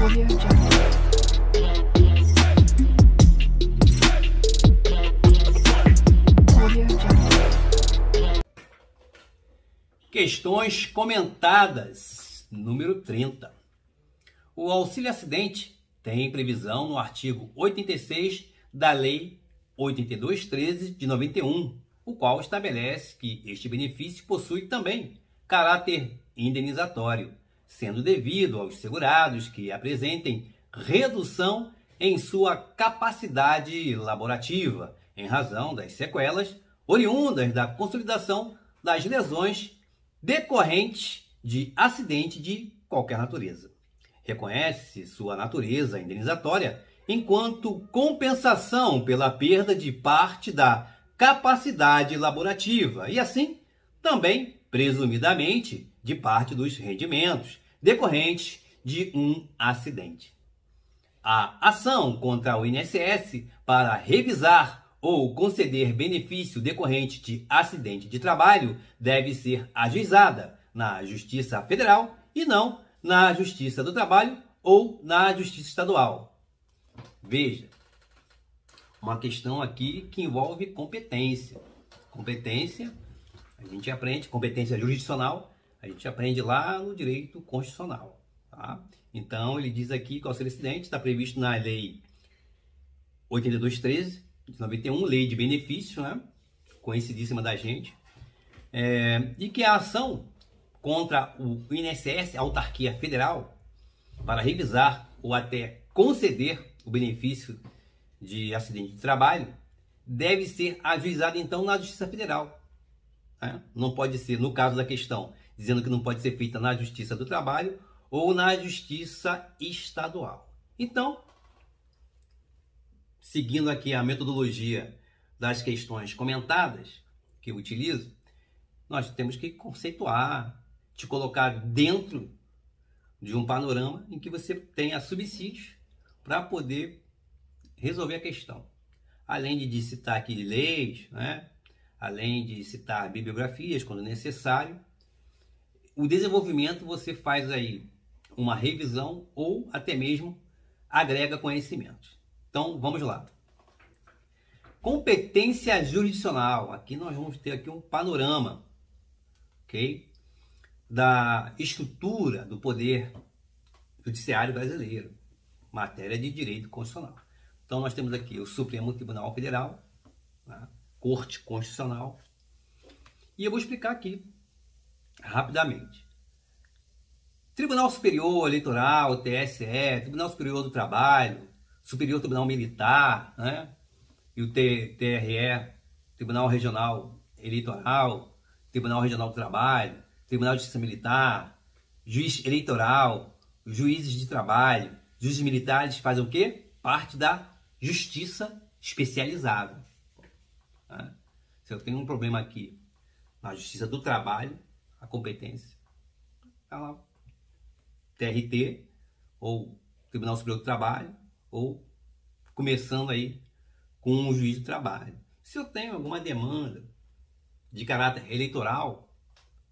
Audio Jungle. Audio Jungle. Questões comentadas, número 30. O auxílio acidente tem previsão no artigo 86 da Lei 8213 de 91, o qual estabelece que este benefício possui também caráter indenizatório, sendo devido aos segurados que apresentem redução em sua capacidade laborativa, em razão das sequelas oriundas da consolidação das lesões decorrentes de acidente de qualquer natureza. Reconhece sua natureza indenizatória enquanto compensação pela perda de parte da capacidade laborativa e, assim, também, presumidamente, de parte dos rendimentos decorrentes de um acidente. A ação contra o INSS para revisar ou conceder benefício decorrente de acidente de trabalho deve ser ajuizada na Justiça Federal e não na Justiça do Trabalho ou na Justiça Estadual. Veja, uma questão aqui que envolve competência. Competência, a gente aprende, competência jurisdicional, a gente aprende lá no direito constitucional. Tá? Então, ele diz aqui que o auxílio acidente está previsto na Lei 8213 de 91, Lei de Benefício, né? Conhecidíssima da gente, e que a ação contra o INSS, a autarquia federal, para revisar ou até conceder o benefício de acidente de trabalho, deve ser ajuizada então na Justiça Federal. Né? Não pode ser, no caso da questão, dizendo que não pode ser feita na Justiça do Trabalho ou na Justiça Estadual. Então, seguindo aqui a metodologia das questões comentadas que eu utilizo, nós temos que conceituar, te colocar dentro de um panorama em que você tenha subsídios para poder resolver a questão. Além de citar aqui leis, né? Além de citar bibliografias quando necessário, o desenvolvimento você faz aí uma revisão ou até mesmo agrega conhecimentos. Então, vamos lá. Competência jurisdicional. Aqui nós vamos ter aqui um panorama, ok? Da estrutura do poder judiciário brasileiro, matéria de direito constitucional. Então, nós temos aqui o Supremo Tribunal Federal, né? Corte Constitucional, e eu vou explicar aqui rapidamente. Tribunal Superior Eleitoral, TSE, Tribunal Superior do Trabalho, Superior Tribunal Militar, né? E o TRE, Tribunal Regional Eleitoral, Tribunal Regional do Trabalho, Tribunal de Justiça Militar, Juiz Eleitoral, Juízes de Trabalho, Juízes Militares fazem o quê? Parte da Justiça Especializada. Tá? Se eu tenho um problema aqui na Justiça do Trabalho, a competência está lá, TRT, ou Tribunal Superior do Trabalho, ou começando aí com o Juiz do Trabalho. Se eu tenho alguma demanda de caráter eleitoral,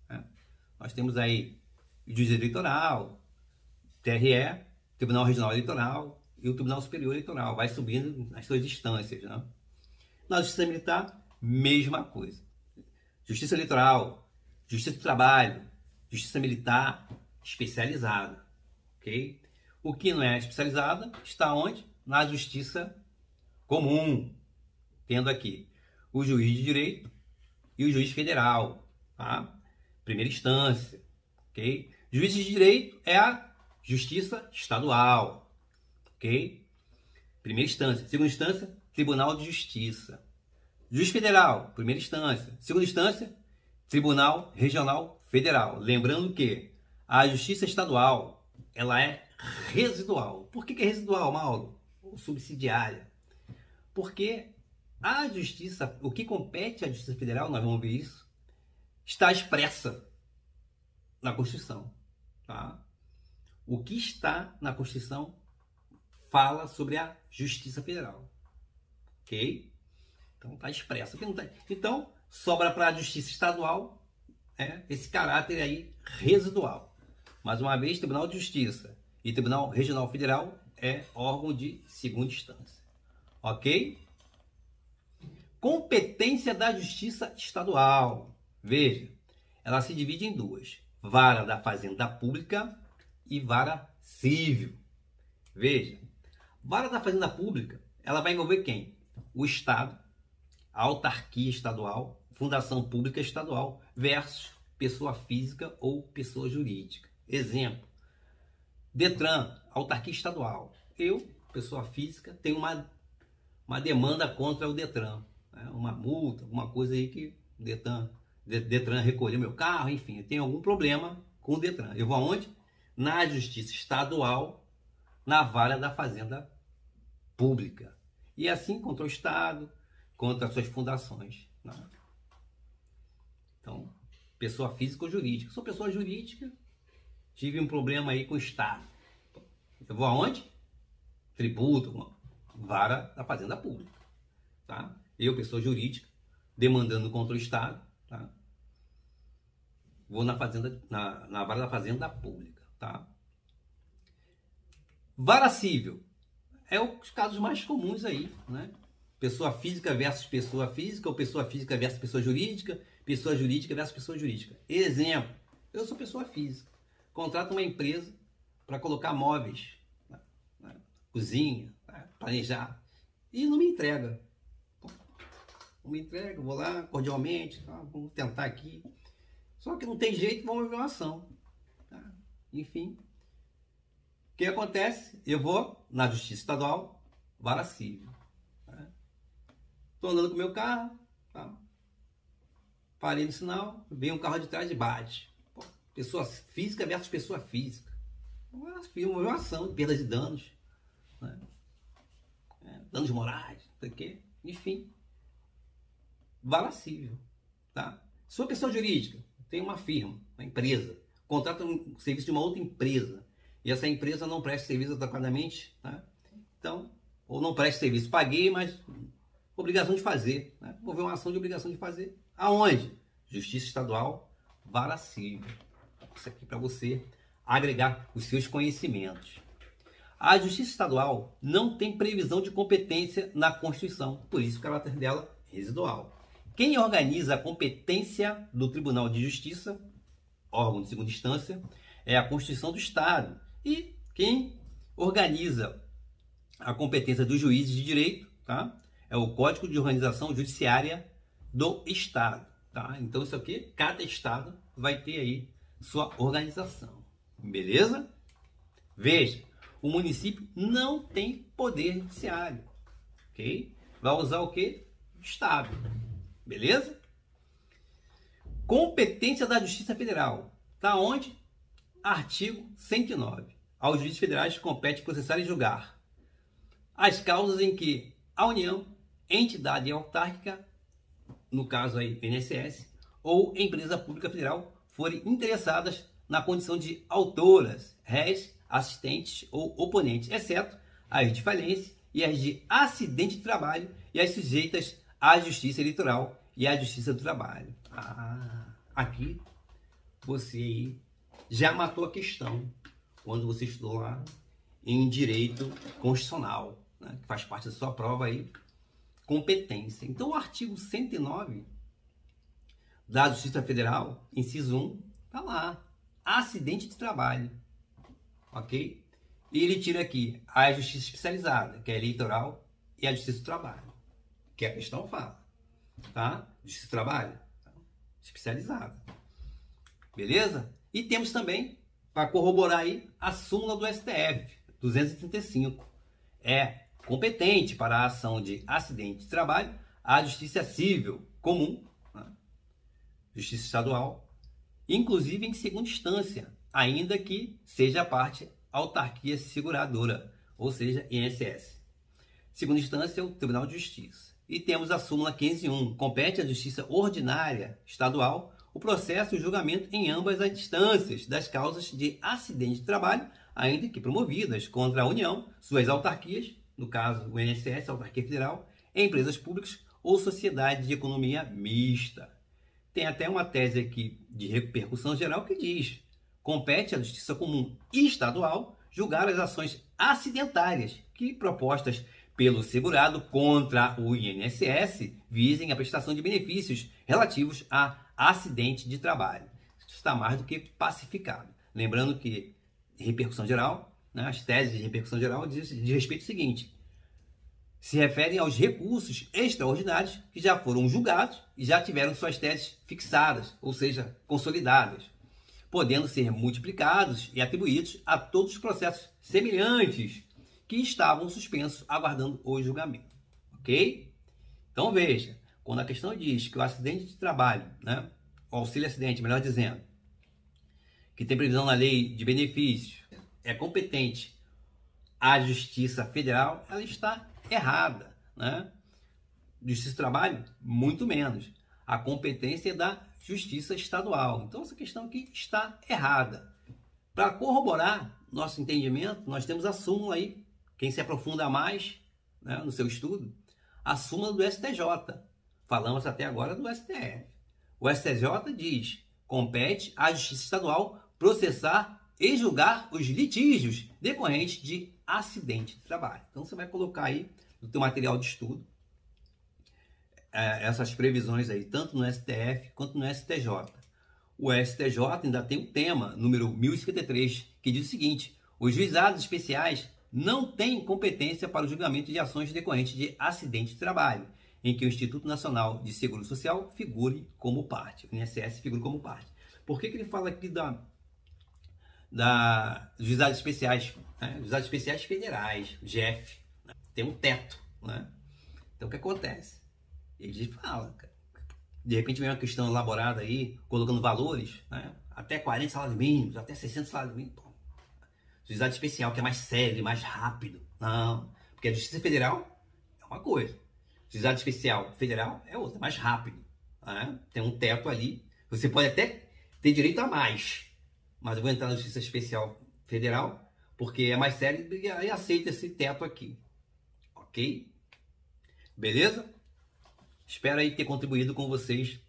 né, nós temos aí o Juiz Eleitoral, TRE, Tribunal Regional Eleitoral e o Tribunal Superior Eleitoral. Vai subindo nas suas instâncias. Né? Na Justiça Militar, mesma coisa. Justiça Eleitoral, Justiça do Trabalho, Justiça Militar especializada. Ok? O que não é especializada está onde? Na Justiça Comum, tendo aqui o Juiz de Direito e o Juiz Federal, tá? Primeira instância, ok? Juiz de Direito é a Justiça Estadual, ok? Primeira instância. Segunda instância, Tribunal de Justiça. Juiz Federal, primeira instância. Segunda instância, Tribunal Regional Federal. Lembrando que a Justiça Estadual, ela é residual. Por que é residual, Mauro? Ou subsidiária? Porque a Justiça, o que compete à Justiça Federal, nós vamos ver isso, está expressa na Constituição. Tá? O que está na Constituição fala sobre a Justiça Federal. Ok? Então está expresso. Então, sobra para a Justiça Estadual esse caráter aí residual. Mais uma vez, Tribunal de Justiça E Tribunal Regional Federal é órgão de segunda instância. Ok? Competência da Justiça Estadual. Veja, ela se divide em duas. Vara da Fazenda Pública e Vara Civil. Veja, Vara da Fazenda Pública, ela vai envolver quem? O Estado, a autarquia estadual, fundação pública estadual versus pessoa física ou pessoa jurídica. Exemplo, Detran, autarquia estadual. Eu, pessoa física, tenho uma demanda contra o Detran, né? Uma multa, alguma coisa aí que o Detran recolheu meu carro, enfim, eu tenho algum problema com o Detran. Eu vou aonde? Na Justiça Estadual, na Vara da Fazenda Pública. E assim contra o Estado, contra as suas fundações, né? Então, pessoa física ou jurídica. Sou pessoa jurídica, tive um problema aí com o Estado. Eu vou aonde? Tributo, Vara da Fazenda Pública. Tá? Eu, pessoa jurídica, demandando contra o Estado, tá? Vou na Vara da Fazenda Pública. Tá? Vara Civil. É os casos mais comuns aí, né? Pessoa física versus pessoa física, ou pessoa física versus pessoa jurídica versus pessoa jurídica. Exemplo, eu sou pessoa física, contrato uma empresa para colocar móveis, né? Cozinha, né? Planejar, e não me entrega. Não me entrega, vou lá cordialmente, tá? Vamos tentar aqui. Só que não tem jeito, vamos ver uma ação. Tá? Enfim, o que acontece? Eu vou na Justiça Estadual, Vara Civil. Estou andando com o meu carro, tá? Parei no sinal, vem um carro de trás e bate. Pô, pessoa física versus pessoa física. Uma ação de perda de danos, né? Danos morais, não sei o quê. Enfim, Vara Civil. Tá? Sou pessoa jurídica, tenho uma firma, uma empresa, contrato um serviço de uma outra empresa, e essa empresa não presta serviço adequadamente, né? Então, ou não presta serviço, paguei, mas obrigação de fazer, né? Vou ver uma ação de obrigação de fazer. Aonde? Justiça Estadual, Vara Civil. Isso aqui para você agregar os seus conhecimentos. A Justiça Estadual não tem previsão de competência na Constituição, por isso o caráter dela é residual. Quem organiza a competência do Tribunal de Justiça, órgão de segunda instância, é a Constituição do Estado. E quem organiza a competência dos juízes de direito, tá? É o Código de Organização Judiciária do Estado. Tá? Então isso aqui, cada Estado vai ter aí sua organização. Beleza? Veja, o município não tem poder judiciário. Ok? Vai usar o quê? Estado. Beleza? Competência da Justiça Federal. Tá onde? Artigo 109. Aos juízes federais compete processar e julgar as causas em que a União, entidade autárquica, no caso aí INSS, ou empresa pública federal, forem interessadas na condição de autoras, réis, assistentes ou oponentes, exceto as de falência e as de acidente de trabalho e as sujeitas à Justiça Eleitoral e à Justiça do Trabalho. Aqui você aí já matou a questão quando você estudou lá em Direito Constitucional, né, que faz parte da sua prova aí, competência. Então o artigo 109 da Justiça Federal, inciso 1, tá lá, acidente de trabalho, ok? E ele tira aqui a Justiça Especializada, que é a Eleitoral, e a Justiça do Trabalho, que a questão fala, tá? Justiça do Trabalho, tá? Especializada, beleza? E temos também, para corroborar aí, a súmula do STF, 235. É competente para a ação de acidente de trabalho a Justiça Civil Comum, né? Justiça Estadual, inclusive em segunda instância, ainda que seja parte autarquia seguradora, ou seja, INSS. Segunda instância é o Tribunal de Justiça. E temos a súmula 501. Compete à Justiça Ordinária Estadual o processo e o julgamento em ambas as instâncias das causas de acidente de trabalho, ainda que promovidas contra a União, suas autarquias, no caso o INSS, a autarquia federal, empresas públicas ou sociedade de economia mista. Tem até uma tese aqui de repercussão geral que diz: compete à Justiça Comum Estadual julgar as ações acidentárias que propostas pelo segurado contra o INSS visem a prestação de benefícios relativos a acidente de trabalho. Isso está mais do que pacificado. Lembrando que repercussão geral, né, as teses de repercussão geral diz respeito ao seguinte: se referem aos recursos extraordinários que já foram julgados e já tiveram suas teses fixadas, ou seja, consolidadas, podendo ser multiplicados e atribuídos a todos os processos semelhantes que estavam suspensos aguardando o julgamento. Ok? Então veja, quando a questão diz que o acidente de trabalho, né, o auxílio-acidente, melhor dizendo, que tem previsão na lei de benefícios, é competente à Justiça Federal, ela está errada, né? Justiça do Trabalho, muito menos. A competência é da Justiça Estadual. Então, essa questão aqui está errada. Para corroborar nosso entendimento, nós temos a súmula aí, quem se aprofunda mais, né, no seu estudo, a súmula do STJ. Falamos até agora do STF. O STJ diz: compete à Justiça Estadual processar e julgar os litígios decorrentes de acidente de trabalho. Então, você vai colocar aí no teu material de estudo essas previsões aí, tanto no STF quanto no STJ. O STJ ainda tem um tema, número 1053, que diz o seguinte: os juizados especiais não têm competência para o julgamento de ações decorrentes de acidente de trabalho, em que o Instituto Nacional de Seguro Social figure como parte, o INSS figure como parte. Por que ele fala aqui dos juizados especiais, né? Juizados especiais federais, GF, né? Tem um teto, né? Então o que acontece? Ele fala, de repente vem uma questão elaborada aí, colocando valores, né? Até 40 salários mínimos, até 60 salários mínimos. Pô. Juizado especial, que é mais sério, mais rápido. Não, porque a Justiça Federal é uma coisa. Juizado especial federal é outra, mais rápido. Né? Tem um teto ali. Você pode até ter direito a mais, mas eu vou entrar na Justiça Especial Federal, porque é mais sério e aí aceita esse teto aqui. Ok? Beleza? Espero aí ter contribuído com vocês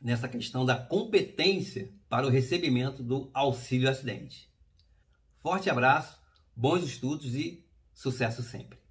nessa questão da competência para o recebimento do auxílio acidente. Forte abraço, bons estudos e sucesso sempre!